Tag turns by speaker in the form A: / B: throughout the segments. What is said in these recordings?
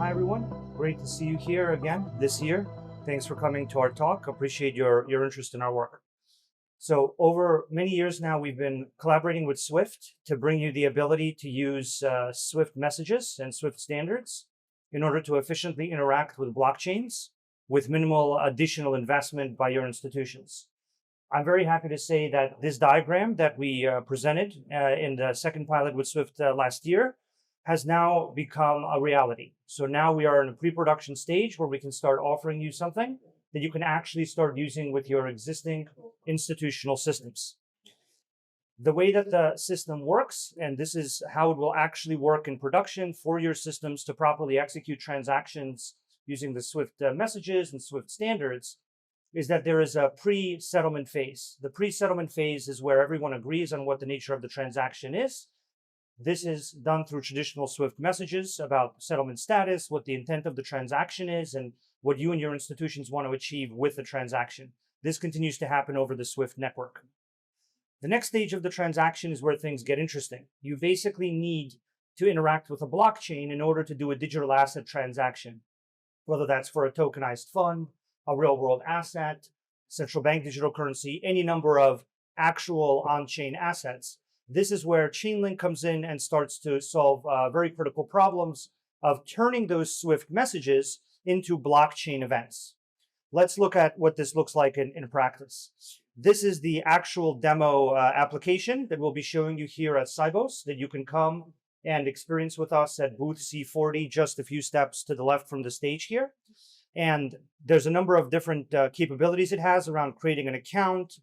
A: Hi, everyone. Great to see you here again this year. Thanks for coming to our talk. Appreciate your interest in our work. So over many years now, we've been collaborating with Swift to bring you the ability to use Swift messages and Swift standards in order to efficiently interact with blockchains with minimal additional investment by your institutions. I'm very happy to say that this diagram that we presented in the second pilot with Swift last year has now become a reality. So now we are in a pre-production stage where we can start offering you something that you can actually start using with your existing institutional systems. The way that the system works, and this is how it will actually work in production for your systems to properly execute transactions using the Swift messages and Swift standards, is that there is a pre-settlement phase. The pre-settlement phase is where everyone agrees on what the nature of the transaction is. This is done through traditional Swift messages about settlement status, what the intent of the transaction is, and what you and your institutions want to achieve with the transaction. This continues to happen over the Swift network. The next stage of the transaction is where things get interesting. You basically need to interact with a blockchain in order to do a digital asset transaction, whether that's for a tokenized fund, a real-world asset, central bank digital currency, any number of actual on-chain assets. This is where Chainlink comes in and starts to solve very critical problems of turning those Swift messages into blockchain events. Let's look at what this looks like in practice. This is the actual demo application that we'll be showing you here at SIBOS that you can come and experience with us at booth C40, just a few steps to the left from the stage here. And there's a number of different capabilities it has around creating an account,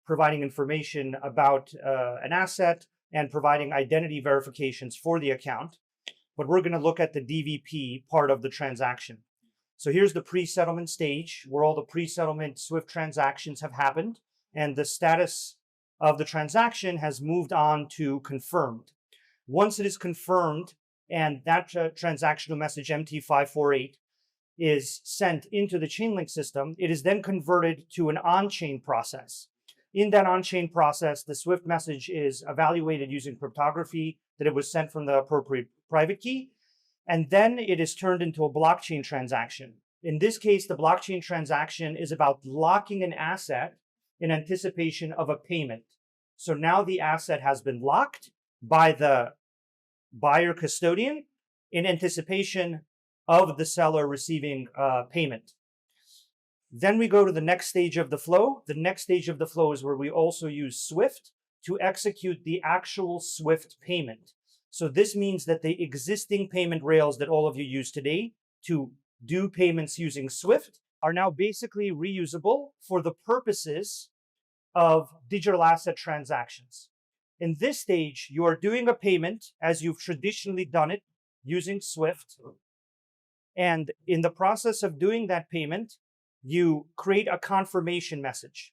A: providing information about an asset, and providing identity verifications for the account. But we're going to look at the DVP part of the transaction. So here's the pre-settlement stage where all the pre-settlement Swift transactions have happened, and the status of the transaction has moved on to confirmed. Once it is confirmed and that transactional message MT548 is sent into the Chainlink system, it is then converted to an on-chain process. In that on-chain process, the Swift message is evaluated using cryptography that it was sent from the appropriate private key, and then it is turned into a blockchain transaction. In this case, the blockchain transaction is about locking an asset in anticipation of a payment. So now the asset has been locked by the buyer custodian in anticipation of the seller receiving payment. Then we go to the next stage of the flow. The next stage of the flow is where we also use Swift to execute the actual Swift payment. So this means that the existing payment rails that all of you use today to do payments using Swift are now basically reusable for the purposes of digital asset transactions. In this stage, you are doing a payment as you've traditionally done it using Swift. And in the process of doing that payment, you create a confirmation message.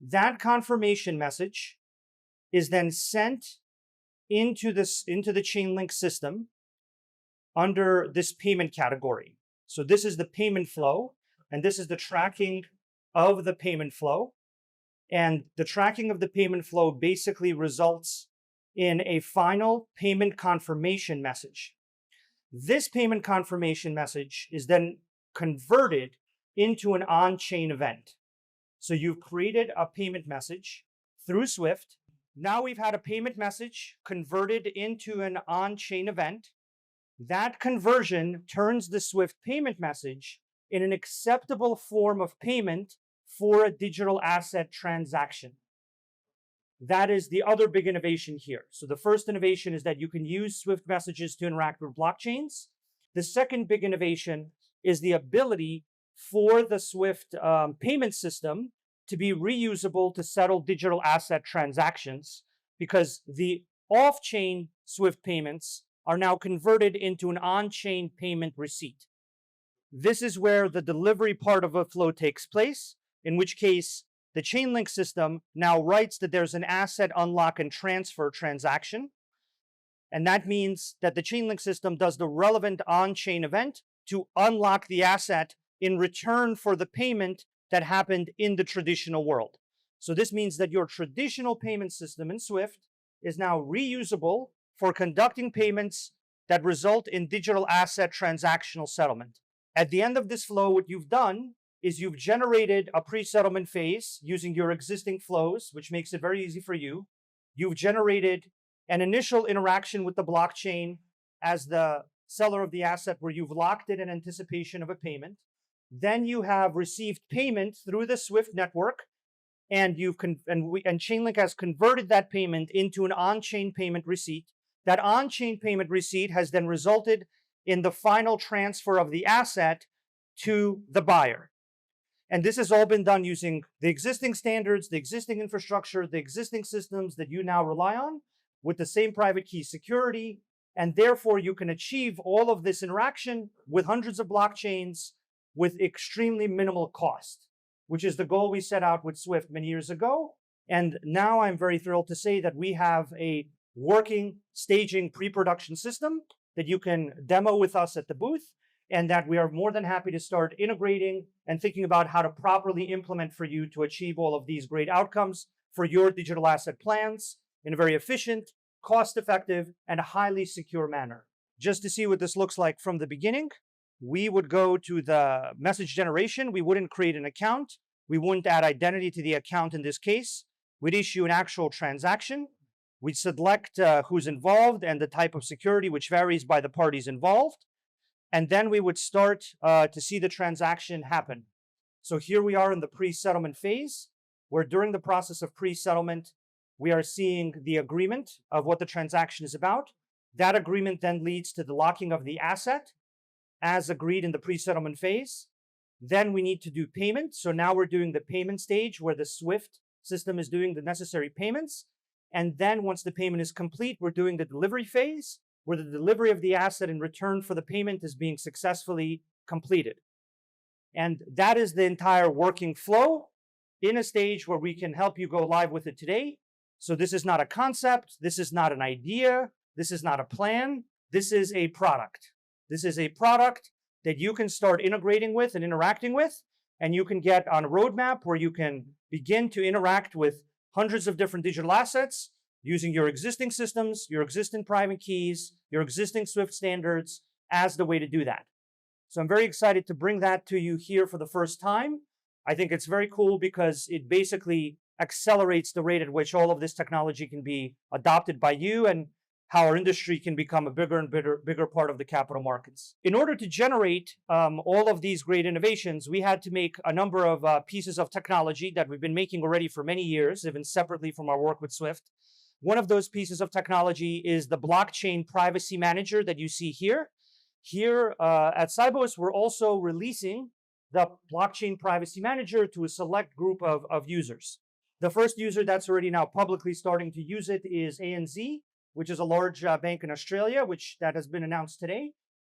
A: That confirmation message is then sent into the Chainlink system under this payment category. So this is the payment flow, and this is the tracking of the payment flow. And the tracking of the payment flow basically results in a final payment confirmation message. This payment confirmation message is then converted into an on-chain event. So you've created a payment message through Swift. Now we've had a payment message converted into an on-chain event. That conversion turns the Swift payment message in an acceptable form of payment for a digital asset transaction. That is the other big innovation here. So the first innovation is that you can use Swift messages to interact with blockchains. The second big innovation is the ability for the Swift payment system to be reusable to settle digital asset transactions, because the off-chain Swift payments are now converted into an on-chain payment receipt. This is where the delivery part of a flow takes place, in which case the Chainlink system now writes that there's an asset unlock and transfer transaction. And that means that the Chainlink system does the relevant on-chain event to unlock the asset in return for the payment that happened in the traditional world. So this means that your traditional payment system in Swift is now reusable for conducting payments that result in digital asset transactional settlement. At the end of this flow, what you've done is you've generated a pre-settlement phase using your existing flows, which makes it very easy for you. You've generated an initial interaction with the blockchain as the seller of the asset where you've locked it in anticipation of a payment. Then you have received payment through the SWIFT network, and Chainlink has converted that payment into an on-chain payment receipt. That on-chain payment receipt has then resulted in the final transfer of the asset to the buyer. And this has all been done using the existing standards, the existing infrastructure, the existing systems that you now rely on with the same private key security. And therefore, you can achieve all of this interaction with hundreds of blockchains with extremely minimal cost, which is the goal we set out with SWIFT many years ago. And now I'm very thrilled to say that we have a working staging pre-production system that you can demo with us at the booth, and that we are more than happy to start integrating and thinking about how to properly implement for you to achieve all of these great outcomes for your digital asset plans in a very efficient, cost-effective, and highly secure manner. Just to see what this looks like from the beginning, we would go to the message generation. We wouldn't create an account. We wouldn't add identity to the account in this case. We'd issue an actual transaction. We'd select who's involved and the type of security, which varies by the parties involved. And then we would start to see the transaction happen. So here we are in the pre-settlement phase, where during the process of pre-settlement, we are seeing the agreement of what the transaction is about. That agreement then leads to the locking of the asset as agreed in the pre-settlement phase. Then we need to do payment. So now we're doing the payment stage where the SWIFT system is doing the necessary payments. And then once the payment is complete, we're doing the delivery phase, where the delivery of the asset in return for the payment is being successfully completed. And that is the entire working flow in a stage where we can help you go live with it today. So this is not a concept. This is not an idea. This is not a plan. This is a product. This is a product that you can start integrating with and interacting with, and you can get on a roadmap where you can begin to interact with hundreds of different digital assets using your existing systems, your existing private keys, your existing SWIFT standards as the way to do that. So I'm very excited to bring that to you here for the first time. I think it's very cool because it basically accelerates the rate at which all of this technology can be adopted by you and how our industry can become a bigger and bigger part of the capital markets. In order to generate all of these great innovations, we had to make a number of pieces of technology that we've been making already for many years, even separately from our work with SWIFT. One of those pieces of technology is the blockchain privacy manager that you see here. Here at SIBOS, we're also releasing the blockchain privacy manager to a select group of users. The first user that's already now publicly starting to use it is ANZ, which is a large bank in Australia, that has been announced today.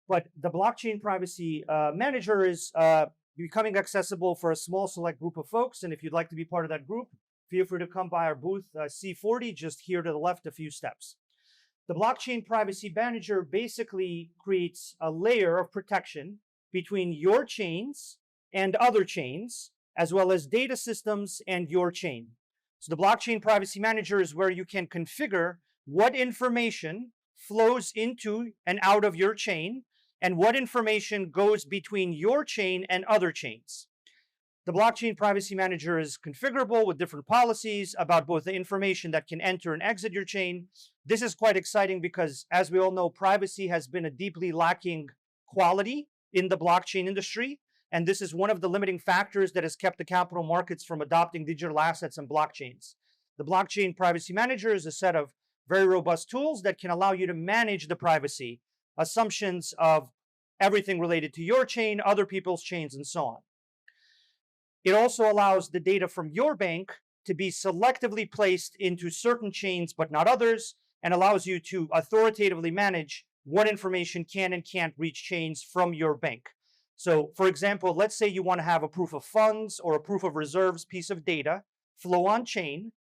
A: But the blockchain privacy manager is becoming accessible for a small select group of folks. And if you'd like to be part of that group, feel free to come by our booth C40, just here to the left a few steps. The blockchain privacy manager basically creates a layer of protection between your chains and other chains, as well as data systems and your chain. So the blockchain privacy manager is where you can configure what information flows into and out of your chain and what information goes between your chain and other chains. The blockchain privacy manager is configurable with different policies about both the information that can enter and exit your chain. This is quite exciting because, as we all know, privacy has been a deeply lacking quality in the blockchain industry. And this is one of the limiting factors that has kept the capital markets from adopting digital assets and blockchains. The blockchain privacy manager is a set of very robust tools that can allow you to manage the privacy assumptions of everything related to your chain, other people's chains, and so on. It also allows the data from your bank to be selectively placed into certain chains but not others, and allows you to authoritatively manage what information can and can't reach chains from your bank. So, for example, let's say you want to have a proof of funds or a proof of reserves piece of data flow on chain.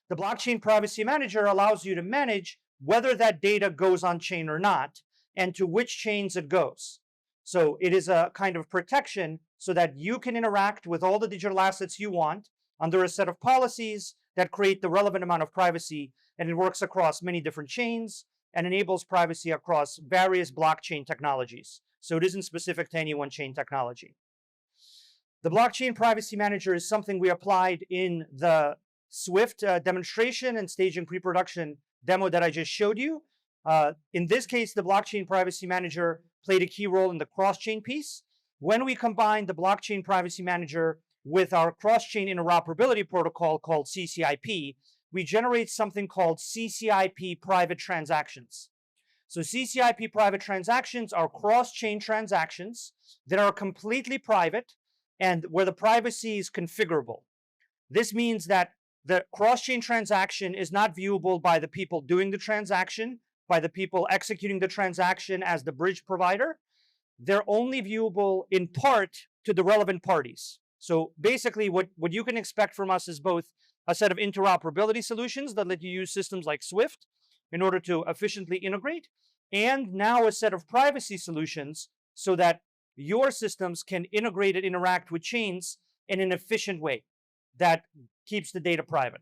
A: The blockchain privacy manager allows you to manage whether that data goes on chain or not and to which chains it goes. So it is a kind of protection so that you can interact with all the digital assets you want under a set of policies that create the relevant amount of privacy, and it works across many different chains, and enables privacy across various blockchain technologies. So it isn't specific to any one chain technology. The Blockchain Privacy Manager is something we applied in the Swift demonstration and staging pre-production demo that I just showed you. In this case, the Blockchain Privacy Manager played a key role in the cross-chain piece. When we combine the Blockchain Privacy Manager with our cross-chain interoperability protocol called CCIP, we generate something called CCIP private transactions. So CCIP private transactions are cross-chain transactions that are completely private and where the privacy is configurable. This means that the cross-chain transaction is not viewable by the people doing the transaction, by the people executing the transaction as the bridge provider. They're only viewable in part to the relevant parties. So basically what you can expect from us is both a set of interoperability solutions that let you use systems like Swift in order to efficiently integrate, and now a set of privacy solutions so that your systems can integrate and interact with chains in an efficient way that keeps the data private.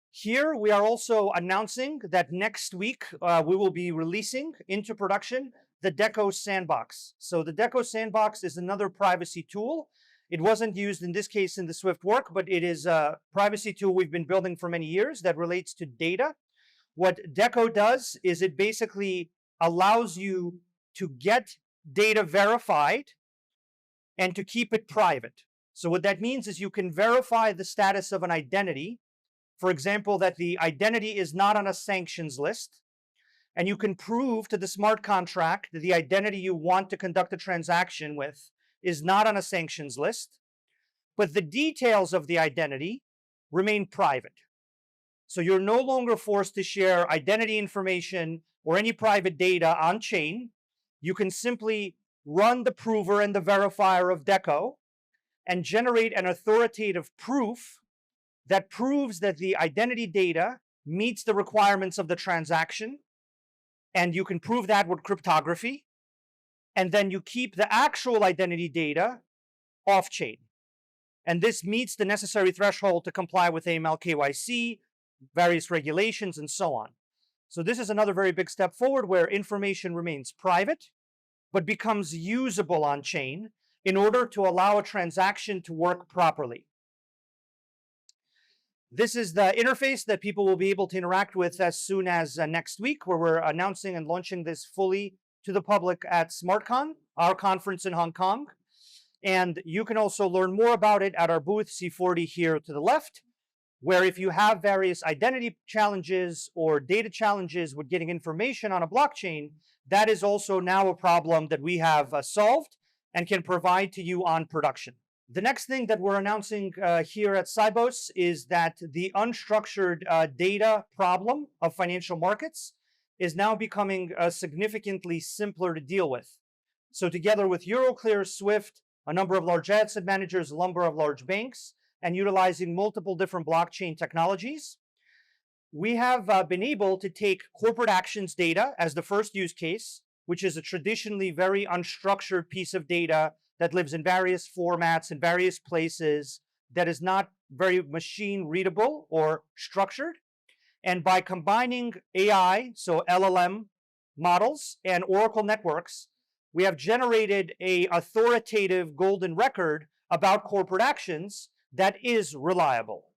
A: Here we are also announcing that next week we will be releasing into production the Deco Sandbox. So the Deco Sandbox is another privacy tool. It wasn't used in this case in the Swift work, but it is a privacy tool we've been building for many years that relates to data. What Deco does is it basically allows you to get data verified and to keep it private. So what that means is you can verify the status of an identity. For example, that the identity is not on a sanctions list. And you can prove to the smart contract that the identity you want to conduct a transaction with is not on a sanctions list. But the details of the identity remain private. So you're no longer forced to share identity information or any private data on chain. You can simply run the prover and the verifier of Deco and generate an authoritative proof that proves that the identity data meets the requirements of the transaction. And you can prove that with cryptography. And then you keep the actual identity data off-chain. And this meets the necessary threshold to comply with AML KYC, various regulations, and so on. So this is another very big step forward where information remains private, but becomes usable on chain in order to allow a transaction to work properly. This is the interface that people will be able to interact with as soon as next week, where we're announcing and launching this fully to the public at SmartCon, our conference in Hong Kong. And you can also learn more about it at our booth C40 here to the left, where if you have various identity challenges or data challenges with getting information on a blockchain, that is also now a problem that we have solved and can provide to you on production. The next thing that we're announcing here at SIBOS is that the unstructured data problem of financial markets is now becoming significantly simpler to deal with. So together with Euroclear, Swift, a number of large asset managers, a number of large banks, and utilizing multiple different blockchain technologies, we have been able to take corporate actions data as the first use case, which is a traditionally very unstructured piece of data that lives in various formats in various places, that is not very machine readable or structured. And by combining AI, so LLM models, and Oracle networks, we have generated an authoritative golden record about corporate actions that is reliable.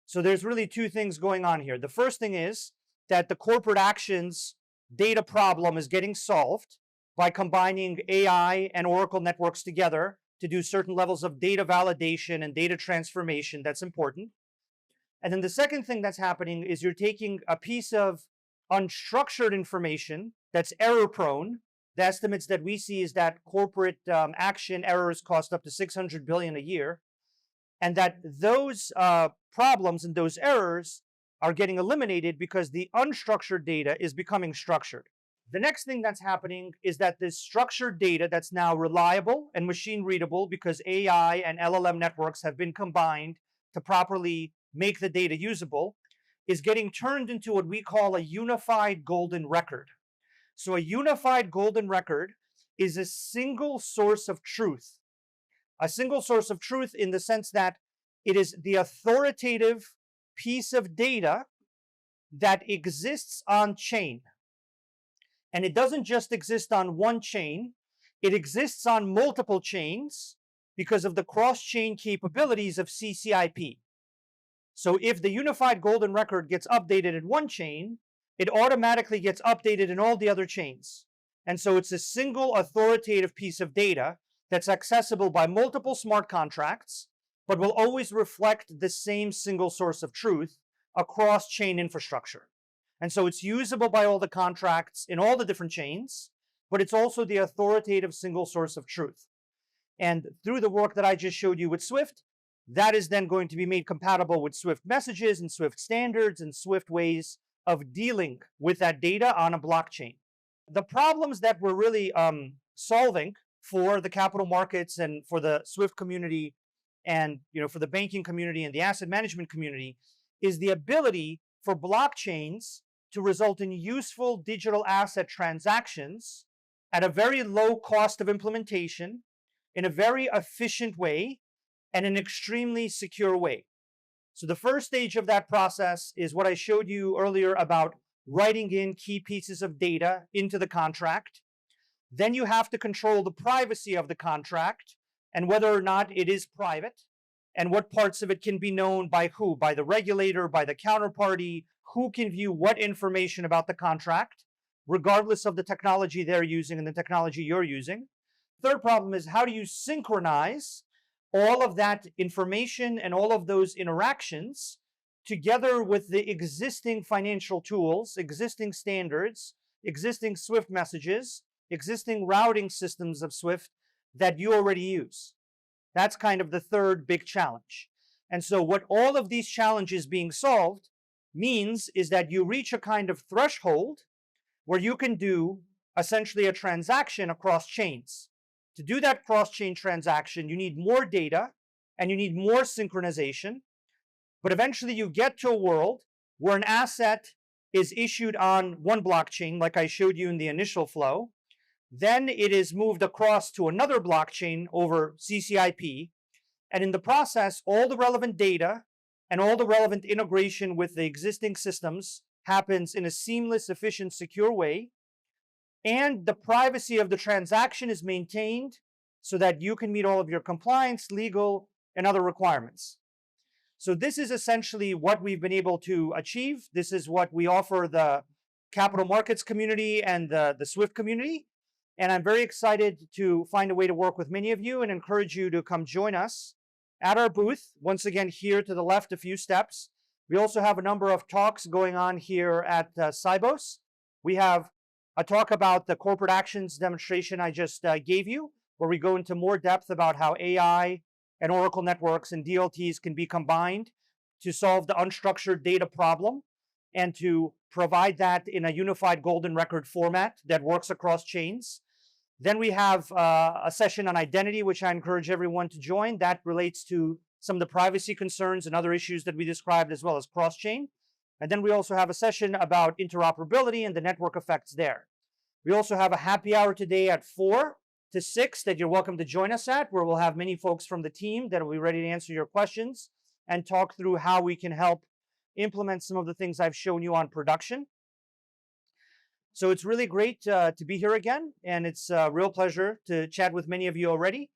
A: So there's really two things going on here. The first thing is that the corporate actions data problem is getting solved by combining AI and Oracle networks together to do certain levels of data validation and data transformation that's important. And then the second thing that's happening is you're taking a piece of unstructured information that's error prone. The estimates that we see is that corporate action errors cost up to $600 billion a year, and that those problems and those errors are getting eliminated because the unstructured data is becoming structured. The next thing that's happening is that this structured data that's now reliable and machine readable because AI and LLM networks have been combined to properly make the data usable is getting turned into what we call a unified golden record. So a unified golden record is a single source of truth. A single source of truth in the sense that it is the authoritative piece of data that exists on chain. And it doesn't just exist on one chain, it exists on multiple chains because of the cross-chain capabilities of CCIP. So if the unified golden record gets updated in one chain, it automatically gets updated in all the other chains. And so it's a single authoritative piece of data that's accessible by multiple smart contracts, but will always reflect the same single source of truth across chain infrastructure. And so it's usable by all the contracts in all the different chains, but it's also the authoritative single source of truth. And through the work that I just showed you with Swift, that is then going to be made compatible with Swift messages and Swift standards and Swift ways of dealing with that data on a blockchain. The problems that we're really solving for the capital markets and for the Swift community and for the banking community and the asset management community is the ability for blockchains to result in useful digital asset transactions at a very low cost of implementation, in a very efficient way, and an extremely secure way. So the first stage of that process is what I showed you earlier about writing in key pieces of data into the contract. Then you have to control the privacy of the contract and whether or not it is private and what parts of it can be known by who, by the regulator, by the counterparty, who can view what information about the contract, regardless of the technology they're using and the technology you're using. Third problem is how do you synchronize all of that information and all of those interactions together with the existing financial tools, existing standards, existing Swift messages, existing routing systems of Swift that you already use. That's kind of the third big challenge. And so what all of these challenges being solved means is that you reach a kind of threshold where you can do essentially a transaction across chains. To do that cross-chain transaction, you need more data and you need more synchronization. But eventually you get to a world where an asset is issued on one blockchain, like I showed you in the initial flow. Then it is moved across to another blockchain over CCIP. And in the process, all the relevant data and all the relevant integration with the existing systems happens in a seamless, efficient, secure way. And the privacy of the transaction is maintained so that you can meet all of your compliance, legal, and other requirements. So this is essentially what we've been able to achieve. This is what we offer the capital markets community and the Swift community. And I'm very excited to find a way to work with many of you and encourage you to come join us at our booth. Once again, here to the left, a few steps. We also have a number of talks going on here at SIBOS. We have a talk about the corporate actions demonstration I just gave you, where we go into more depth about how AI and Oracle networks and DLTs can be combined to solve the unstructured data problem and to provide that in a unified golden record format that works across chains. Then we have a session on identity, which I encourage everyone to join. That relates to some of the privacy concerns and other issues that we described, as well as cross-chain. And then we also have a session about interoperability and the network effects there. We also have a happy hour today at 4 to 6 that you're welcome to join us at, where we'll have many folks from the team that will be ready to answer your questions and talk through how we can help implement some of the things I've shown you on production. So it's really great to be here again, and it's a real pleasure to chat with many of you already.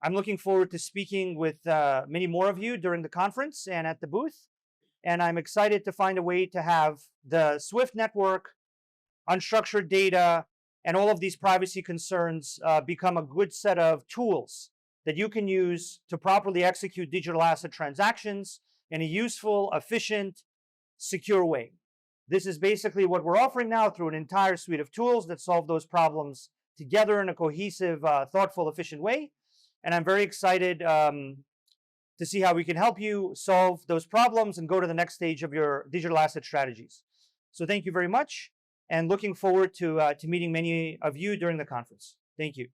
A: I'm looking forward to speaking with many more of you during the conference and at the booth. And I'm excited to find a way to have the Swift network, unstructured data, and all of these privacy concerns become a good set of tools that you can use to properly execute digital asset transactions in a useful, efficient, secure way. This is basically what we're offering now through an entire suite of tools that solve those problems together in a cohesive, thoughtful, efficient way. And I'm very excited to see how we can help you solve those problems and go to the next stage of your digital asset strategies. So thank you very much, and looking forward to meeting many of you during the conference. Thank you.